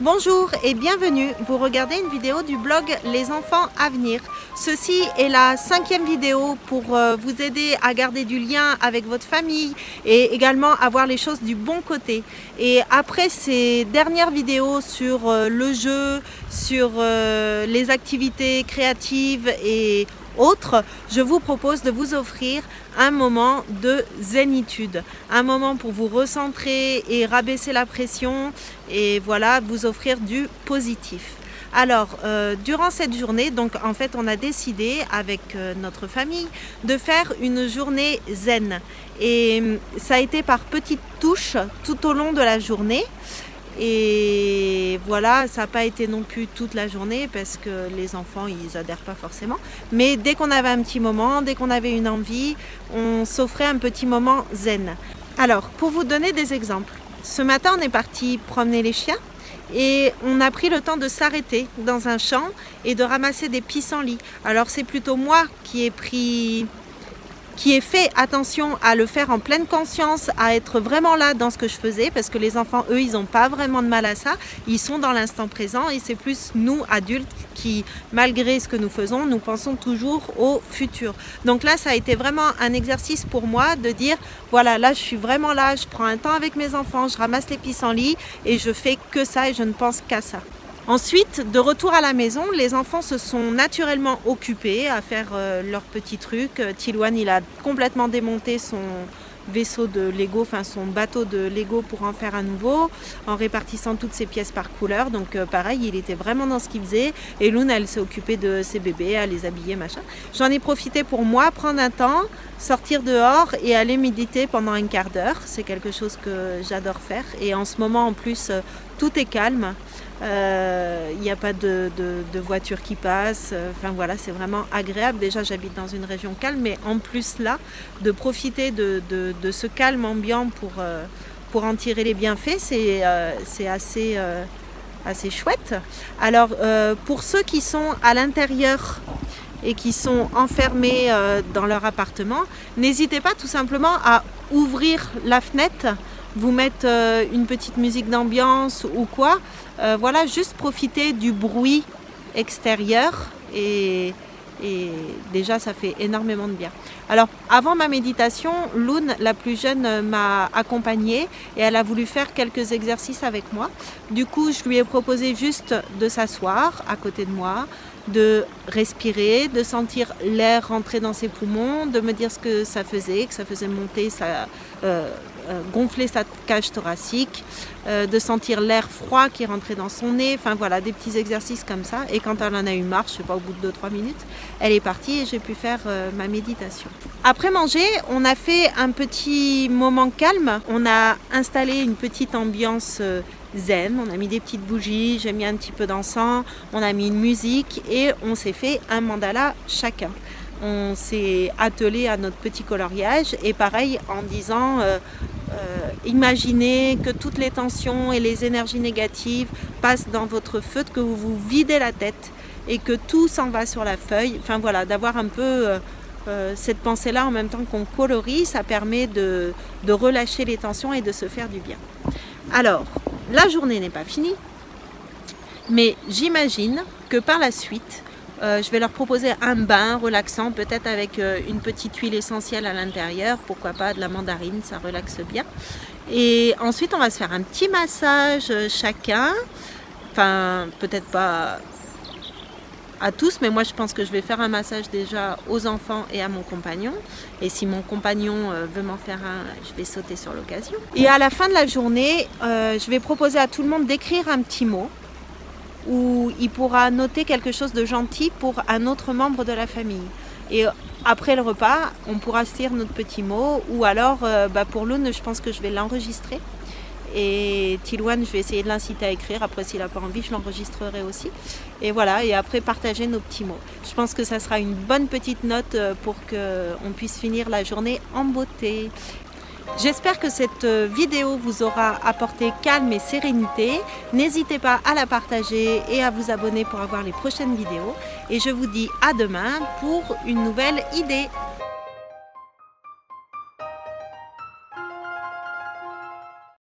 Bonjour et bienvenue, vous regardez une vidéo du blog Les Enfants à venir. Ceci est la 5e vidéo pour vous aider à garder du lien avec votre famille et également à voir les choses du bon côté. Et après ces dernières vidéos sur le jeu, sur les activités créatives et autres, je vous propose de vous offrir un moment de zénitude, un moment pour vous recentrer et rabaisser la pression et voilà, vous offrir du positif. Alors, durant cette journée, donc en fait, on a décidé avec notre famille de faire une journée zen et ça a été par petites touches tout au long de la journée. Et voilà, ça n'a pas été non plus toute la journée parce que les enfants, ils adhèrent pas forcément. Mais dès qu'on avait un petit moment, dès qu'on avait une envie, on s'offrait un petit moment zen. Alors, pour vous donner des exemples, ce matin, on est parti promener les chiens et on a pris le temps de s'arrêter dans un champ et de ramasser des pissenlits. Alors, c'est plutôt moi qui ai fait attention à le faire en pleine conscience, à être vraiment là dans ce que je faisais, parce que les enfants, eux, ils n'ont pas vraiment de mal à ça, ils sont dans l'instant présent et c'est plus nous, adultes, qui, malgré ce que nous faisons, nous pensons toujours au futur. Donc là, ça a été vraiment un exercice pour moi de dire, voilà, là, je suis vraiment là, je prends un temps avec mes enfants, je ramasse les pissenlits et je fais que ça et je ne pense qu'à ça. Ensuite, de retour à la maison, les enfants se sont naturellement occupés à faire leurs petits trucs. Tilouane, il a complètement démonté son vaisseau de Lego, enfin son bateau de Lego pour en faire un nouveau, en répartissant toutes ses pièces par couleur. Donc pareil, il était vraiment dans ce qu'il faisait. Et Lune, elle s'est occupée de ses bébés, à les habiller, machin. J'en ai profité pour moi, prendre un temps, sortir dehors et aller méditer pendant un quart d'heure. C'est quelque chose que j'adore faire. Et en ce moment, en plus, tout est calme. Il n'y a pas de voiture qui passe, enfin voilà, c'est vraiment agréable. Déjà j'habite dans une région calme, mais en plus là, de profiter de ce calme ambiant pour en tirer les bienfaits, c'est assez chouette. Alors pour ceux qui sont à l'intérieur et qui sont enfermés dans leur appartement, n'hésitez pas tout simplement à ouvrir la fenêtre, vous mettre une petite musique d'ambiance ou quoi, voilà, juste profiter du bruit extérieur et déjà ça fait énormément de bien. Alors avant ma méditation, Lune, la plus jeune, m'a accompagnée et elle a voulu faire quelques exercices avec moi. Du coup, je lui ai proposé juste de s'asseoir à côté de moi, de respirer, de sentir l'air rentrer dans ses poumons, de me dire ce que ça faisait monter, gonfler sa cage thoracique, de sentir l'air froid qui rentrait dans son nez, enfin voilà, des petits exercices comme ça. Et quand elle en a eu marre, je sais pas, au bout de 2-3 minutes, elle est partie et j'ai pu faire ma méditation. Après manger, on a fait un petit moment calme, on a installé une petite ambiance zen, on a mis des petites bougies, j'ai mis un petit peu d'encens, on a mis une musique et on s'est fait un mandala chacun. On s'est attelé à notre petit coloriage et pareil en disant imaginez que toutes les tensions et les énergies négatives passent dans votre feutre, que vous vous videz la tête et que tout s'en va sur la feuille. Enfin voilà, d'avoir un peu cette pensée-là en même temps qu'on colorie, ça permet de relâcher les tensions et de se faire du bien. Alors, la journée n'est pas finie, mais j'imagine que par la suite, je vais leur proposer un bain relaxant, peut-être avec une petite huile essentielle à l'intérieur, pourquoi pas de la mandarine, ça relaxe bien. Et ensuite, on va se faire un petit massage chacun, enfin peut-être pas à tous, mais moi je pense que je vais faire un massage déjà aux enfants et à mon compagnon. Et si mon compagnon veut m'en faire un, je vais sauter sur l'occasion. Et à la fin de la journée, je vais proposer à tout le monde d'écrire un petit mot où il pourra noter quelque chose de gentil pour un autre membre de la famille. Et après le repas, on pourra se dire notre petit mot, ou alors pour Lune, je pense que je vais l'enregistrer. Et Tilouane, je vais essayer de l'inciter à écrire. Après, s'il n'a pas envie, je l'enregistrerai aussi. Et voilà, et après, partager nos petits mots. Je pense que ça sera une bonne petite note pour qu'on puisse finir la journée en beauté. J'espère que cette vidéo vous aura apporté calme et sérénité. N'hésitez pas à la partager et à vous abonner pour avoir les prochaines vidéos. Et je vous dis à demain pour une nouvelle idée.